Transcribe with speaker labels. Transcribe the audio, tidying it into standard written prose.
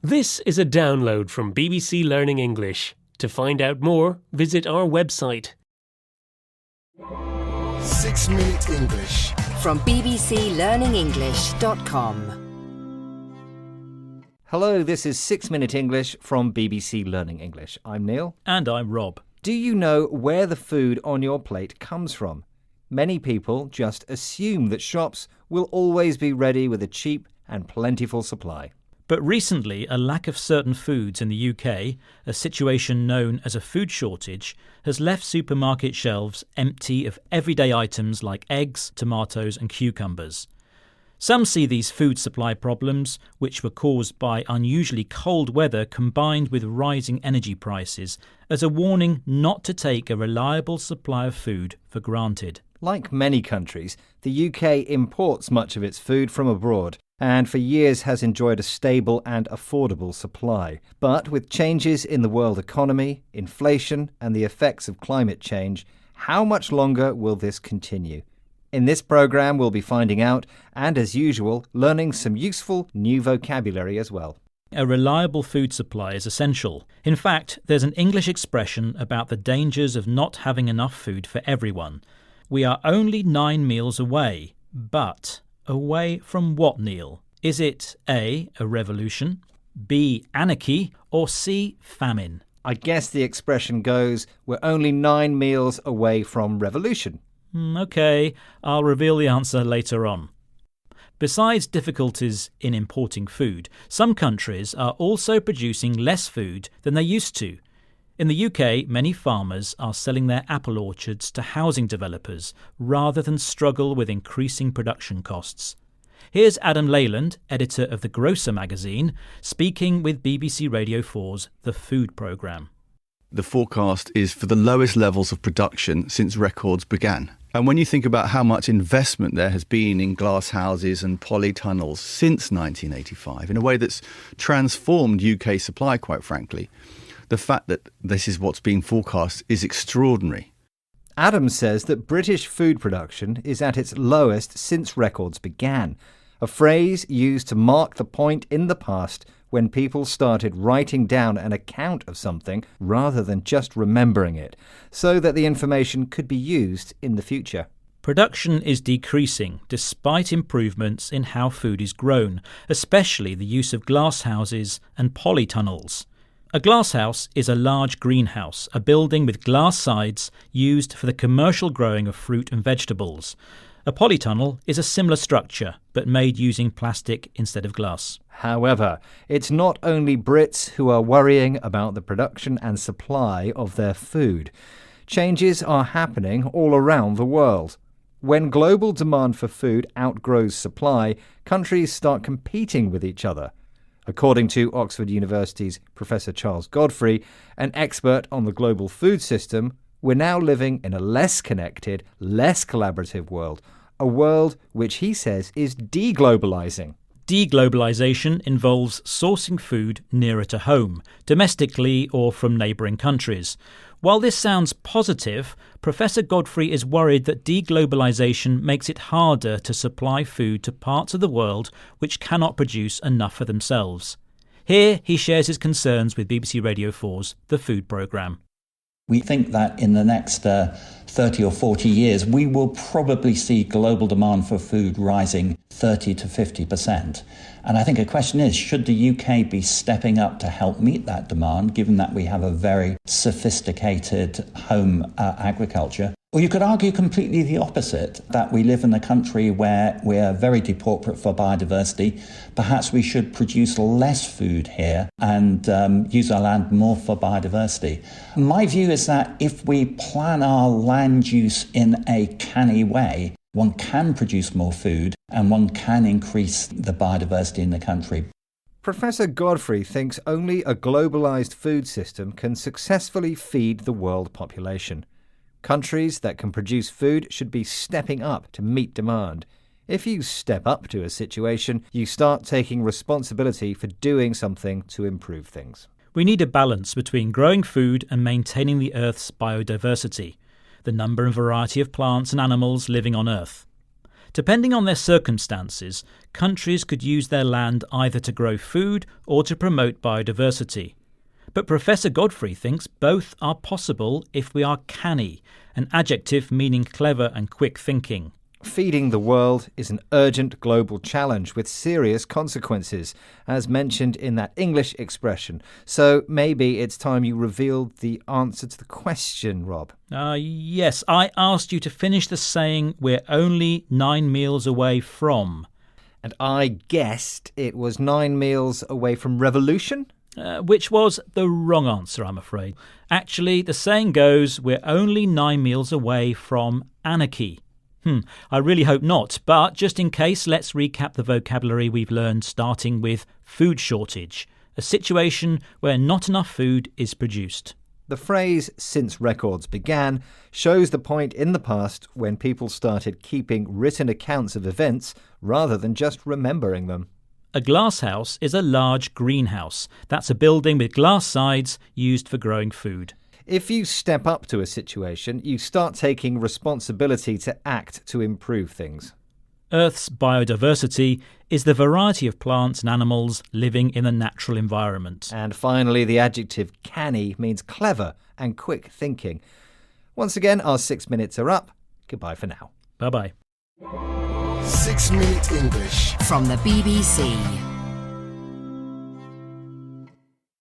Speaker 1: This is a download from BBC Learning English. To find out more, visit our website.
Speaker 2: 6 Minute English
Speaker 3: From bbclearningenglish.com.
Speaker 4: Hello, this is 6 Minute English from BBC Learning English. I'm Neil.
Speaker 5: And I'm Rob.
Speaker 4: Do you know where the food on your plate comes from? Many people just assume that shops will always be ready with a cheap and plentiful supply.
Speaker 5: But recently, a lack of certain foods in the UK, a situation known as a food shortage, has left supermarket shelves empty of everyday items like eggs, tomatoes and cucumbers. Some see these food supply problems, which were caused by unusually cold weather combined with rising energy prices, as a warning not to take a reliable supply of food for granted.
Speaker 4: Like many countries, the UK imports much of its food from abroad, and for years has enjoyed a stable and affordable supply. But with changes in the world economy, inflation and the effects of climate change, how much longer will this continue? In this programme we'll be finding out, and as usual, learning some useful new vocabulary as well.
Speaker 5: A reliable food supply is essential. In fact, there's an English expression about the dangers of not having enough food for everyone. We are only 9 meals away, but away from what, Neil? Is it A, a revolution, B, anarchy, or C, famine?
Speaker 4: I guess the expression goes, we're only 9 meals away from revolution.
Speaker 5: OK, I'll reveal the answer later on. Besides difficulties in importing food, some countries are also producing less food than they used to. In the UK, many farmers are selling their apple orchards to housing developers rather than struggle with increasing production costs. Here's Adam Leyland, editor of The Grocer magazine, speaking with BBC Radio 4's The Food Programme.
Speaker 6: The forecast is for the lowest levels of production since records began. And when you think about how much investment there has been in glass houses and polytunnels since 1985, in a way that's transformed UK supply, quite frankly, the fact that this is what's being forecast is extraordinary.
Speaker 4: Adam says that British food production is at its lowest since records began, a phrase used to mark the point in the past when people started writing down an account of something rather than just remembering it, so that the information could be used in the future.
Speaker 5: Production is decreasing despite improvements in how food is grown, especially the use of glass houses and polytunnels. A glasshouse is a large greenhouse, a building with glass sides used for the commercial growing of fruit and vegetables. A polytunnel is a similar structure, but made using plastic instead of glass.
Speaker 4: However, it's not only Brits who are worrying about the production and supply of their food. Changes are happening all around the world. When global demand for food outgrows supply, countries start competing with each other. According to Oxford University's Professor Charles Godfrey, an expert on the global food system, we're now living in a less connected, less collaborative world, a world which he says is deglobalizing.
Speaker 5: Deglobalization involves sourcing food nearer to home, domestically or from neighbouring countries. While this sounds positive, Professor Godfrey is worried that deglobalization makes it harder to supply food to parts of the world which cannot produce enough for themselves. Here he shares his concerns with BBC Radio 4's The Food Programme.
Speaker 7: We think that in the next 30 or 40 years, we will probably see global demand for food rising 30 to 50%. And I think a question is, should the UK be stepping up to help meet that demand, given that we have a very sophisticated home agriculture? Or you could argue completely the opposite, that we live in a country where we're very depauperate for biodiversity. Perhaps we should produce less food here and use our land more for biodiversity. My view is that if we plan our land use in a canny way, one can produce more food and one can increase the biodiversity in the country.
Speaker 4: Professor Godfrey thinks only a globalized food system can successfully feed the world population. Countries that can produce food should be stepping up to meet demand. If you step up to a situation, you start taking responsibility for doing something to improve things.
Speaker 5: We need a balance between growing food and maintaining the Earth's biodiversity, the number and variety of plants and animals living on Earth. Depending on their circumstances, countries could use their land either to grow food or to promote biodiversity. But Professor Godfrey thinks both are possible if we are canny, an adjective meaning clever and quick thinking.
Speaker 4: Feeding the world is an urgent global challenge with serious consequences, as mentioned in that English expression. So maybe it's time you revealed the answer to the question, Rob.
Speaker 5: Yes, I asked you to finish the saying, we're only 9 meals away from.
Speaker 4: And I guessed it was 9 meals away from revolution?
Speaker 5: Which was the wrong answer, I'm afraid. Actually, the saying goes, we're only 9 meals away from anarchy. I really hope not, but just in case, let's recap the vocabulary we've learned, starting with food shortage, a situation where not enough food is produced.
Speaker 4: The phrase "since records began" shows the point in the past when people started keeping written accounts of events rather than just remembering them.
Speaker 5: A glasshouse is a large greenhouse. That's a building with glass sides used for growing food.
Speaker 4: If you step up to a situation, you start taking responsibility to act to improve things.
Speaker 5: Earth's biodiversity is the variety of plants and animals living in a natural environment.
Speaker 4: And finally, the adjective canny means clever and quick thinking. Once again, our 6 minutes are up. Goodbye for now.
Speaker 5: Bye-bye.
Speaker 2: 6 Minute English
Speaker 3: from the BBC.